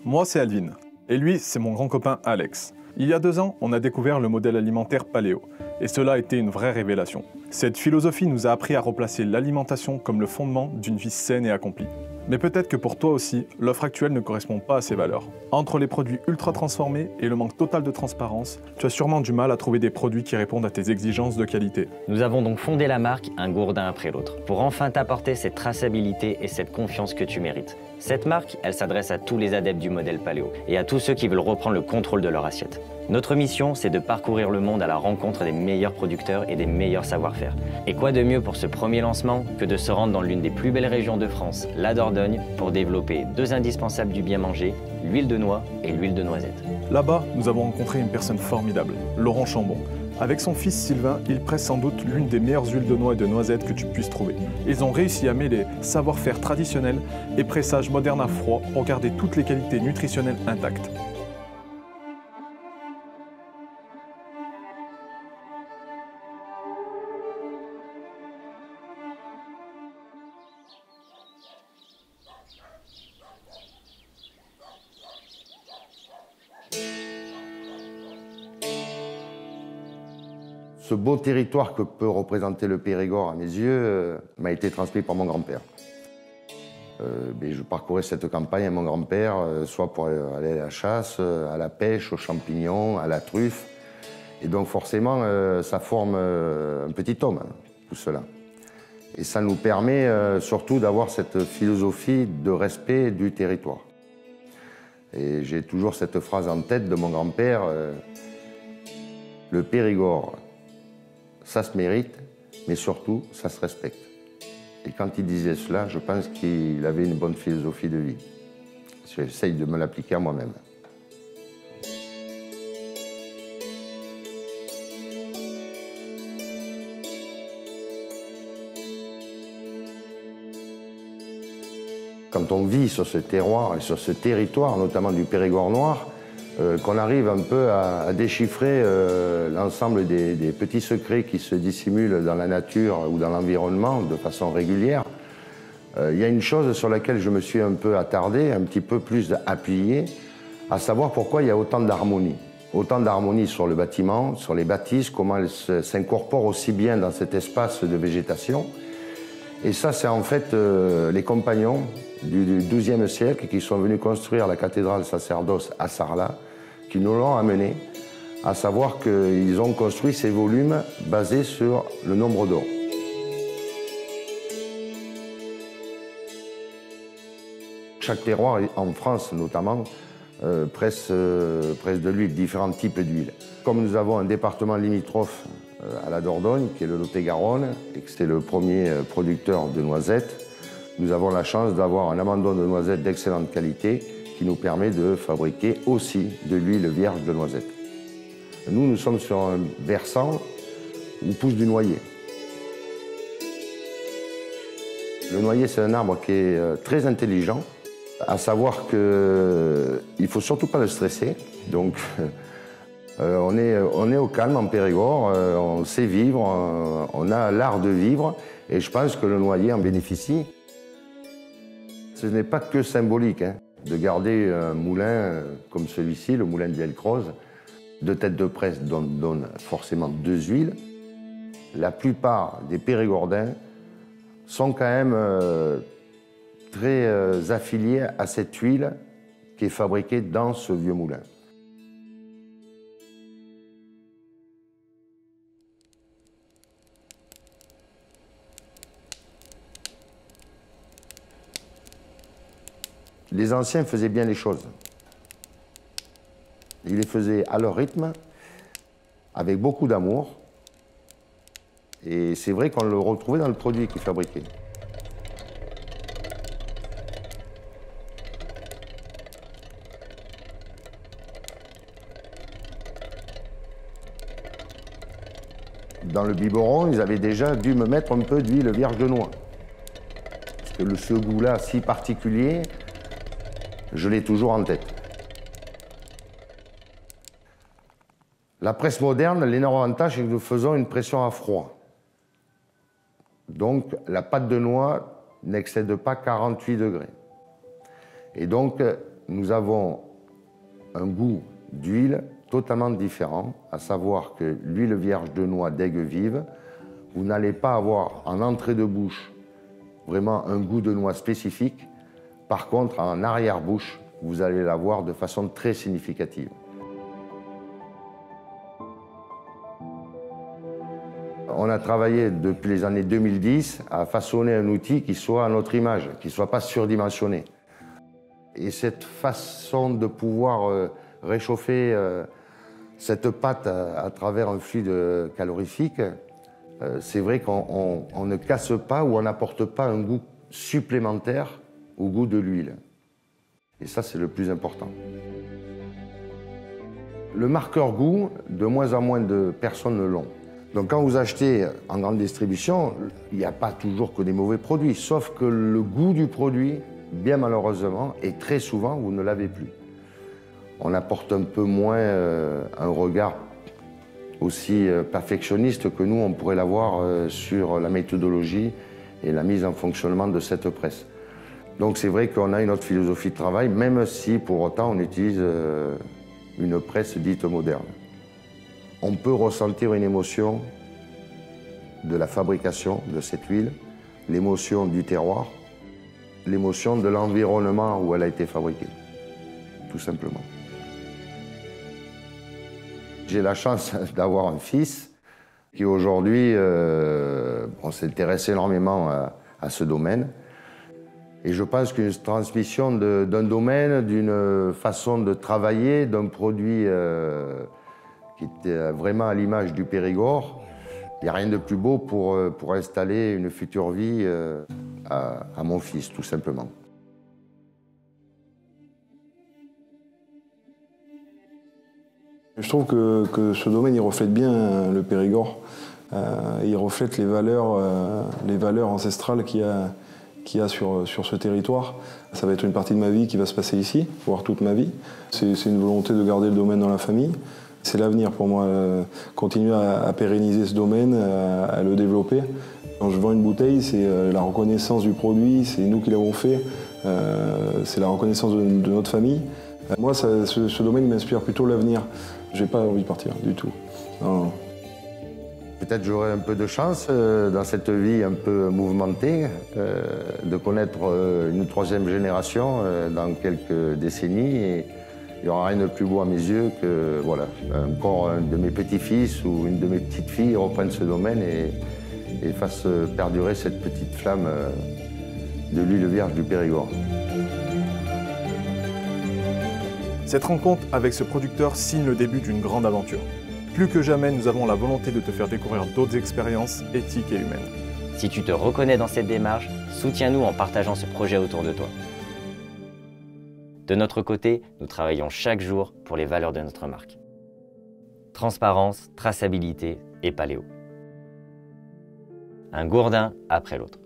Moi, c'est Alvin. Et lui, c'est mon grand copain Alex. Il y a 2 ans, on a découvert le modèle alimentaire paléo. Et cela a été une vraie révélation. Cette philosophie nous a appris à replacer l'alimentation comme le fondement d'une vie saine et accomplie. Mais peut-être que pour toi aussi, l'offre actuelle ne correspond pas à ces valeurs. Entre les produits ultra transformés et le manque total de transparence, tu as sûrement du mal à trouver des produits qui répondent à tes exigences de qualité. Nous avons donc fondé la marque Un Gourdin après l'autre, pour enfin t'apporter cette traçabilité et cette confiance que tu mérites. Cette marque, elle s'adresse à tous les adeptes du modèle paléo et à tous ceux qui veulent reprendre le contrôle de leur assiette. Notre mission, c'est de parcourir le monde à la rencontre des meilleurs producteurs et des meilleurs savoir-faire. Et quoi de mieux pour ce premier lancement que de se rendre dans l'une des plus belles régions de France, la Dordogne, pour développer 2 indispensables du bien manger, l'huile de noix et l'huile de noisette. Là-bas, nous avons rencontré une personne formidable, Laurent Chambon. Avec son fils Sylvain, il presse sans doute l'une des meilleures huiles de noix et de noisettes que tu puisses trouver. Ils ont réussi à mêler savoir-faire traditionnel et pressage moderne à froid pour garder toutes les qualités nutritionnelles intactes. Ce beau territoire que peut représenter le Périgord à mes yeux m'a été transmis par mon grand-père. Je parcourais cette campagne avec mon grand-père, soit pour aller à la chasse, à la pêche, aux champignons, à la truffe. Et donc forcément, ça forme un petit homme, tout cela. Et ça nous permet surtout d'avoir cette philosophie de respect du territoire. Et j'ai toujours cette phrase en tête de mon grand-père, le Périgord, ça se mérite, mais surtout, ça se respecte. Et quand il disait cela, je pense qu'il avait une bonne philosophie de vie. J'essaye de me l'appliquer à moi-même. Quand on vit sur ce terroir et sur ce territoire, notamment du Périgord noir, qu'on arrive un peu à déchiffrer l'ensemble des petits secrets qui se dissimulent dans la nature ou dans l'environnement de façon régulière. Il y a une chose sur laquelle je me suis un peu attardé, un petit peu plus appuyé, à savoir pourquoi il y a autant d'harmonie. Autant d'harmonie sur le bâtiment, sur les bâtisses, comment elles s'incorporent aussi bien dans cet espace de végétation. Et ça, c'est en fait les compagnons du XIIe siècle qui sont venus construire la cathédrale sacerdoce à Sarlat, qui nous l'ont amené, à savoir qu'ils ont construit ces volumes basés sur le nombre d'or. Chaque terroir, en France notamment, presse de l'huile, différents types d'huile. Comme nous avons un département limitrophe à la Dordogne, qui est le Lot-et-Garonne, et que c'est le premier producteur de noisettes, nous avons la chance d'avoir un amandon de noisettes d'excellente qualité qui nous permet de fabriquer aussi de l'huile vierge de noisette. Nous sommes sur un versant où pousse du noyer. Le noyer, c'est un arbre qui est très intelligent, à savoir qu'il ne faut surtout pas le stresser. Donc, on est au calme en Périgord, on sait vivre, on a l'art de vivre, et je pense que le noyer en bénéficie. Ce n'est pas que symbolique, hein, de garder un moulin comme celui-ci, le moulin de Vielle-Croze. 2 têtes de presse donnent forcément 2 huiles. La plupart des Périgordins sont quand même très affiliés à cette huile qui est fabriquée dans ce vieux moulin. Les anciens faisaient bien les choses. Ils les faisaient à leur rythme, avec beaucoup d'amour. Et c'est vrai qu'on le retrouvait dans le produit qu'ils fabriquaient. Dans le biberon, ils avaient déjà dû me mettre un peu d'huile vierge de noix. Parce que ce goût-là si particulier, je l'ai toujours en tête. La presse moderne, l'énorme avantage, c'est que nous faisons une pression à froid. Donc, la pâte de noix n'excède pas 48 degrés. Et donc, nous avons un goût d'huile totalement différent, à savoir que l'huile vierge de noix d'Aigues Vives, vous n'allez pas avoir en entrée de bouche vraiment un goût de noix spécifique. Par contre, en arrière-bouche, vous allez l'avoir de façon très significative. On a travaillé depuis les années 2010 à façonner un outil qui soit à notre image, qui ne soit pas surdimensionné. Et cette façon de pouvoir réchauffer cette pâte à travers un fluide calorifique, c'est vrai qu'on ne casse pas ou on n'apporte pas un goût supplémentaire au goût de l'huile. Et ça, c'est le plus important. Le marqueur goût, de moins en moins de personnes l'ont. Donc quand vous achetez en grande distribution, il n'y a pas toujours que des mauvais produits, sauf que le goût du produit, bien malheureusement, et très souvent, vous ne l'avez plus. On apporte un peu moins un regard aussi perfectionniste que nous, on pourrait l'avoir sur la méthodologie et la mise en fonctionnement de cette presse. Donc c'est vrai qu'on a une autre philosophie de travail, même si pour autant on utilise une presse dite moderne. On peut ressentir une émotion de la fabrication de cette huile, l'émotion du terroir, l'émotion de l'environnement où elle a été fabriquée, tout simplement. J'ai la chance d'avoir un fils qui aujourd'hui s'intéresse énormément à ce domaine. Et je pense qu'une transmission d'un domaine, d'une façon de travailler, d'un produit qui était vraiment à l'image du Périgord, il n'y a rien de plus beau pour installer une future vie à mon fils, tout simplement. Je trouve que ce domaine, il reflète bien le Périgord. Il reflète les valeurs ancestrales qu'il y a sur ce territoire. Ça va être une partie de ma vie qui va se passer ici, voire toute ma vie. C'est une volonté de garder le domaine dans la famille. C'est l'avenir pour moi, continuer à pérenniser ce domaine, à le développer. Quand je vends une bouteille, c'est la reconnaissance du produit, c'est nous qui l'avons fait, c'est la reconnaissance de notre famille. Moi, ce domaine m'inspire plutôt l'avenir. J'ai pas envie de partir du tout. Non. Peut-être j'aurai un peu de chance dans cette vie un peu mouvementée de connaître une troisième génération dans quelques décennies. Et il n'y aura rien de plus beau à mes yeux que voilà, encore un de mes petits-fils ou une de mes petites-filles reprenne ce domaine et fasse perdurer cette petite flamme de l'huile vierge du Périgord. Cette rencontre avec ce producteur signe le début d'une grande aventure. Plus que jamais, nous avons la volonté de te faire découvrir d'autres expériences éthiques et humaines. Si tu te reconnais dans cette démarche, soutiens-nous en partageant ce projet autour de toi. De notre côté, nous travaillons chaque jour pour les valeurs de notre marque. Transparence, traçabilité et paléo. Un gourdin après l'autre.